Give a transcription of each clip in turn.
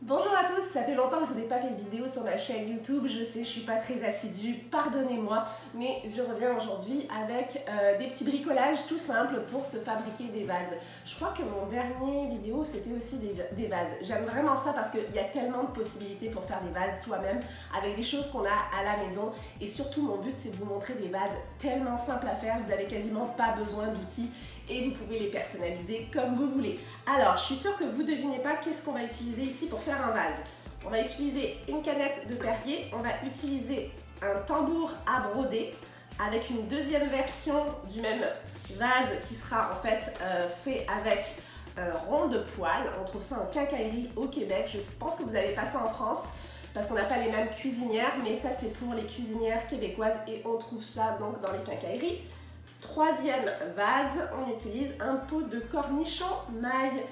Bonjour à tous, ça fait longtemps que je vous ai pas fait de vidéo sur ma chaîne YouTube, je sais je suis pas très assidue, pardonnez-moi, mais je reviens aujourd'hui avec des petits bricolages tout simples pour se fabriquer des vases. Je crois que mon dernier vidéo c'était aussi des vases. J'aime vraiment ça parce qu'il y a tellement de possibilités pour faire des vases soi-même avec des choses qu'on a à la maison et surtout mon but c'est de vous montrer des vases tellement simples à faire, vous avez quasiment pas besoin d'outils et vous pouvez les personnaliser comme vous voulez. Alors, je suis sûre que vous ne devinez pas qu'est-ce qu'on va utiliser ici pour faire un vase. On va utiliser une canette de Perrier, on va utiliser un tambour à broder avec une deuxième version du même vase qui sera en fait fait avec un rond de poêle. On trouve ça en quincaillerie au Québec. Je pense que vous avez pas ça en France parce qu'on n'a pas les mêmes cuisinières, mais ça c'est pour les cuisinières québécoises et on trouve ça donc dans les quincailleries. Troisième vase, on utilise un pot de cornichons, mailles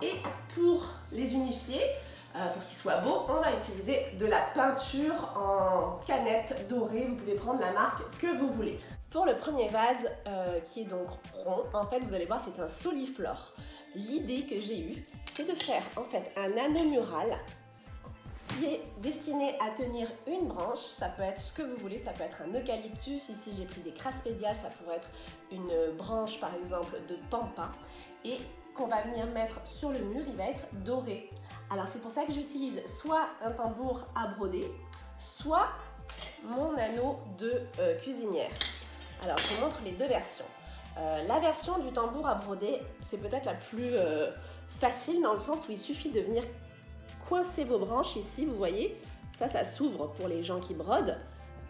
et pour les unifier, pour qu'ils soient beaux, on va utiliser de la peinture en canette dorée. Vous pouvez prendre la marque que vous voulez. Pour le premier vase qui est donc rond, en fait vous allez voir c'est un soliflore. L'idée que j'ai eue, c'est de faire en fait un anneau mural qui est destiné à tenir une branche, ça peut être ce que vous voulez, ça peut être un eucalyptus, ici j'ai pris des craspedia, ça pourrait être une branche par exemple de pampa et qu'on va venir mettre sur le mur, il va être doré. Alors c'est pour ça que j'utilise soit un tambour à broder, soit mon anneau de cuisinière. Alors je vous montre les deux versions. La version du tambour à broder, c'est peut-être la plus facile dans le sens où il suffit de venir coincer vos branches ici, vous voyez, ça s'ouvre pour les gens qui brodent,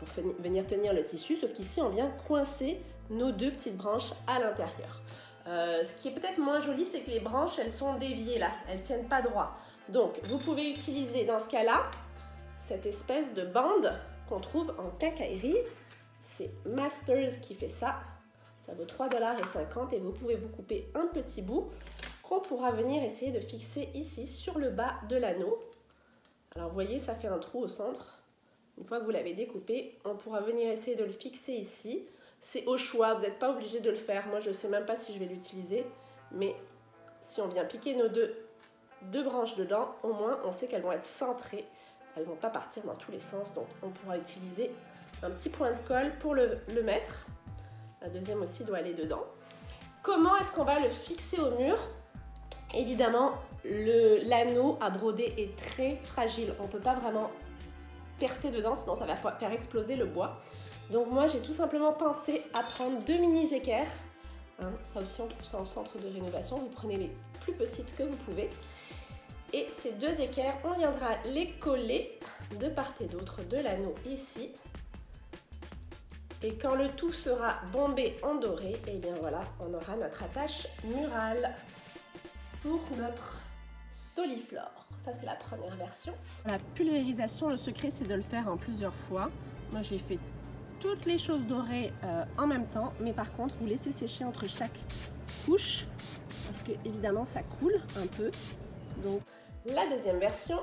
pour venir tenir le tissu, sauf qu'ici on vient coincer nos deux petites branches à l'intérieur. Ce qui est peut-être moins joli, c'est que les branches, elles sont déviées là, elles tiennent pas droit. Donc vous pouvez utiliser dans ce cas-là, cette espèce de bande qu'on trouve en quincaillerie, c'est Masters qui fait ça, ça vaut 3,50 $ et vous pouvez vous couper un petit bout qu'on pourra venir essayer de fixer ici sur le bas de l'anneau. Alors vous voyez, ça fait un trou au centre. Une fois que vous l'avez découpé, on pourra venir essayer de le fixer ici. C'est au choix, vous n'êtes pas obligé de le faire. Moi, je ne sais même pas si je vais l'utiliser, mais si on vient piquer nos deux branches dedans, au moins on sait qu'elles vont être centrées. Elles ne vont pas partir dans tous les sens, donc on pourra utiliser un petit point de colle pour le mettre. La deuxième aussi doit aller dedans. Comment est-ce qu'on va le fixer au mur ? Évidemment, l'anneau à broder est très fragile. On ne peut pas vraiment percer dedans, sinon ça va faire exploser le bois. Donc moi, j'ai tout simplement pensé à prendre deux mini équerres. Hein, ça aussi, on trouve ça en centre de rénovation. Vous prenez les plus petites que vous pouvez. Et ces deux équerres, on viendra les coller de part et d'autre de l'anneau ici. Et quand le tout sera bombé en doré, et bien voilà, on aura notre attache murale pour notre soliflore. Ça c'est la première version. La pulvérisation, le secret c'est de le faire en plusieurs fois. Moi j'ai fait toutes les choses dorées en même temps, mais par contre vous laissez sécher entre chaque couche parce que évidemment ça coule un peu. Donc la deuxième version,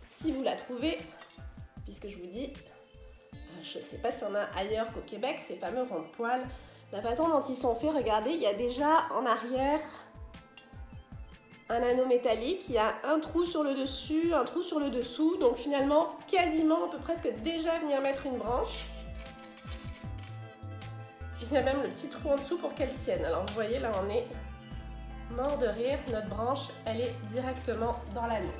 si vous la trouvez, puisque je vous dis, je ne sais pas s'il y en a ailleurs qu'au Québec, ces fameux ronds de poêle, la façon dont ils sont faits, regardez, il y a déjà en arrière un anneau métallique, il y a un trou sur le dessus, un trou sur le dessous, donc finalement quasiment on peut presque déjà venir mettre une branche. Il y a même le petit trou en dessous pour qu'elle tienne. Alors vous voyez là on est mort de rire, notre branche elle est directement dans l'anneau.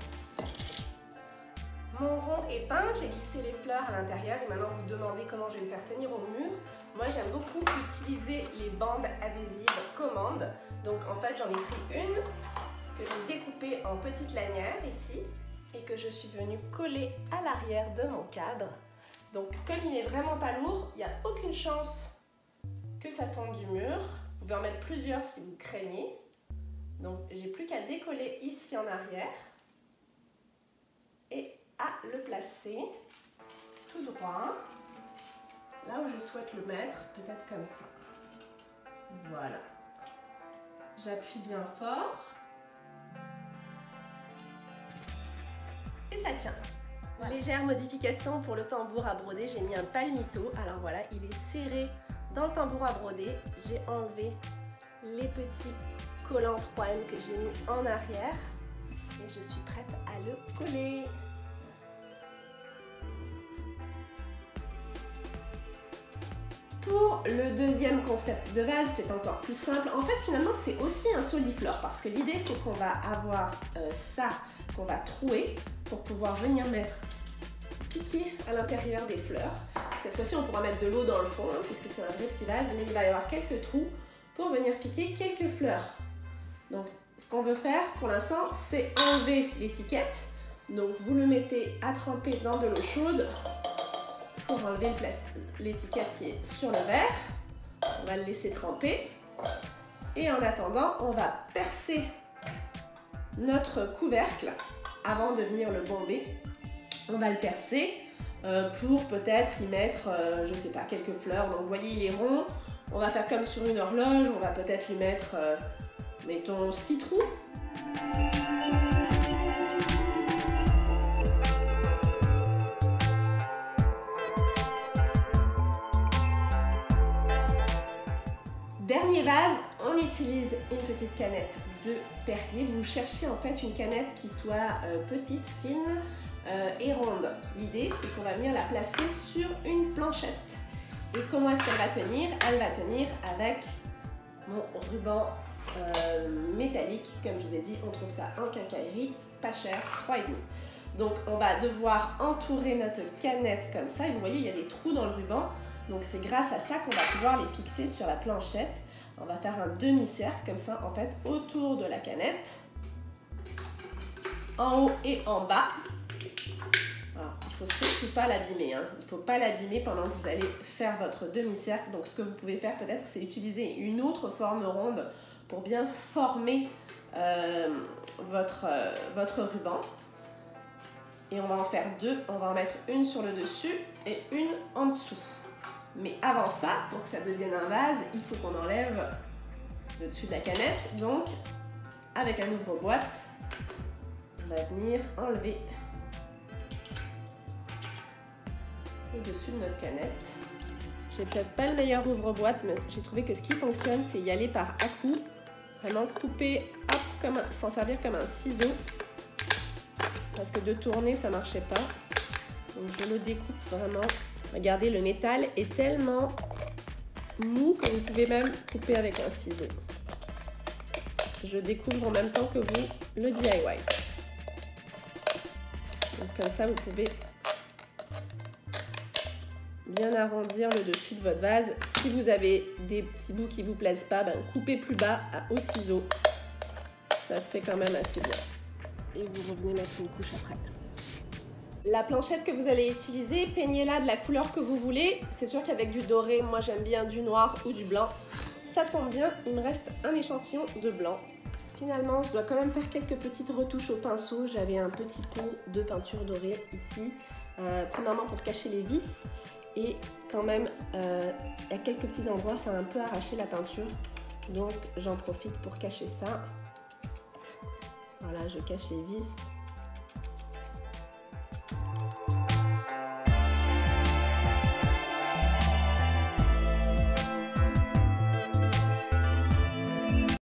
Mon rond est peint, j'ai glissé les fleurs à l'intérieur et maintenant vous demandez comment je vais le faire tenir au mur. Moi j'aime beaucoup utiliser les bandes adhésives commande, donc en fait j'en ai pris une que j'ai découpé en petites lanières ici et que je suis venue coller à l'arrière de mon cadre. Donc comme il n'est vraiment pas lourd, il n'y a aucune chance que ça tombe du mur. Vous pouvez en mettre plusieurs si vous craignez. Donc j'ai plus qu'à décoller ici en arrière et à le placer tout droit là où je souhaite le mettre, peut-être comme ça. Voilà. J'appuie bien fort. Et ça tient. Voilà. Légère modification pour le tambour à broder, j'ai mis un palmito. Alors voilà, il est serré dans le tambour à broder. J'ai enlevé les petits collants 3M que j'ai mis en arrière. et je suis prête à le coller. Pour le deuxième concept de vase, c'est encore plus simple. En fait, finalement, c'est aussi un soliflore parce que l'idée, c'est qu'on va avoir ça qu'on va trouer pour pouvoir venir mettre, piquer à l'intérieur des fleurs. Cette fois-ci, on pourra mettre de l'eau dans le fond, hein, puisque c'est un vrai petit vase, mais il va y avoir quelques trous pour venir piquer quelques fleurs. Donc, ce qu'on veut faire pour l'instant, c'est enlever l'étiquette. Donc, vous le mettez à tremper dans de l'eau chaude pour enlever l'étiquette qui est sur le verre. On va le laisser tremper. Et en attendant, on va percer notre couvercle avant de venir le bomber. On va le percer pour peut-être y mettre, je sais pas, quelques fleurs. Donc, vous voyez, il est rond. On va faire comme sur une horloge. On va peut-être lui mettre, mettons, 6 trous. Dernier vase, on utilise une petite canette de Perrier. Vous cherchez en fait une canette qui soit petite, fine et ronde. L'idée, c'est qu'on va venir la placer sur une planchette. Et comment est-ce qu'elle va tenir? Elle va tenir avec mon ruban métallique. Comme je vous ai dit, on trouve ça en quincaillerie, pas cher, 3,5. Donc on va devoir entourer notre canette comme ça. Et vous voyez, il y a des trous dans le ruban. Donc c'est grâce à ça qu'on va pouvoir les fixer sur la planchette. On va faire un demi-cercle comme ça en fait autour de la canette, en haut et en bas. Alors, il ne faut surtout pas l'abîmer, hein. Il ne faut pas l'abîmer pendant que vous allez faire votre demi-cercle. Donc ce que vous pouvez faire peut-être, c'est utiliser une autre forme ronde pour bien former votre ruban. Et on va en faire deux. On va en mettre une sur le dessus et une en dessous. Mais avant ça, pour que ça devienne un vase, il faut qu'on enlève le dessus de la canette. Donc, avec un ouvre-boîte, on va venir enlever le dessus de notre canette. J'ai peut-être pas le meilleur ouvre-boîte, mais j'ai trouvé que ce qui fonctionne, c'est y aller par à-coups. Vraiment couper, hop, s'en servir comme un ciseau. Parce que de tourner, ça marchait pas. Donc, je le découpe vraiment. Regardez, le métal est tellement mou que vous pouvez même couper avec un ciseau. Je découvre en même temps que vous le DIY. Donc comme ça, vous pouvez bien arrondir le dessus de votre vase. Si vous avez des petits bouts qui ne vous plaisent pas, ben, coupez plus bas au ciseau. Ça se fait quand même assez bien. Et vous revenez mettre une couche après. La planchette que vous allez utiliser, peignez-la de la couleur que vous voulez. C'est sûr qu'avec du doré, moi j'aime bien du noir ou du blanc. Ça tombe bien, il me reste un échantillon de blanc. Finalement, je dois quand même faire quelques petites retouches au pinceau. J'avais un petit pot de peinture dorée ici. Premièrement pour cacher les vis. Et quand même, il y a quelques petits endroits, ça a un peu arraché la peinture. Donc j'en profite pour cacher ça. Voilà, je cache les vis.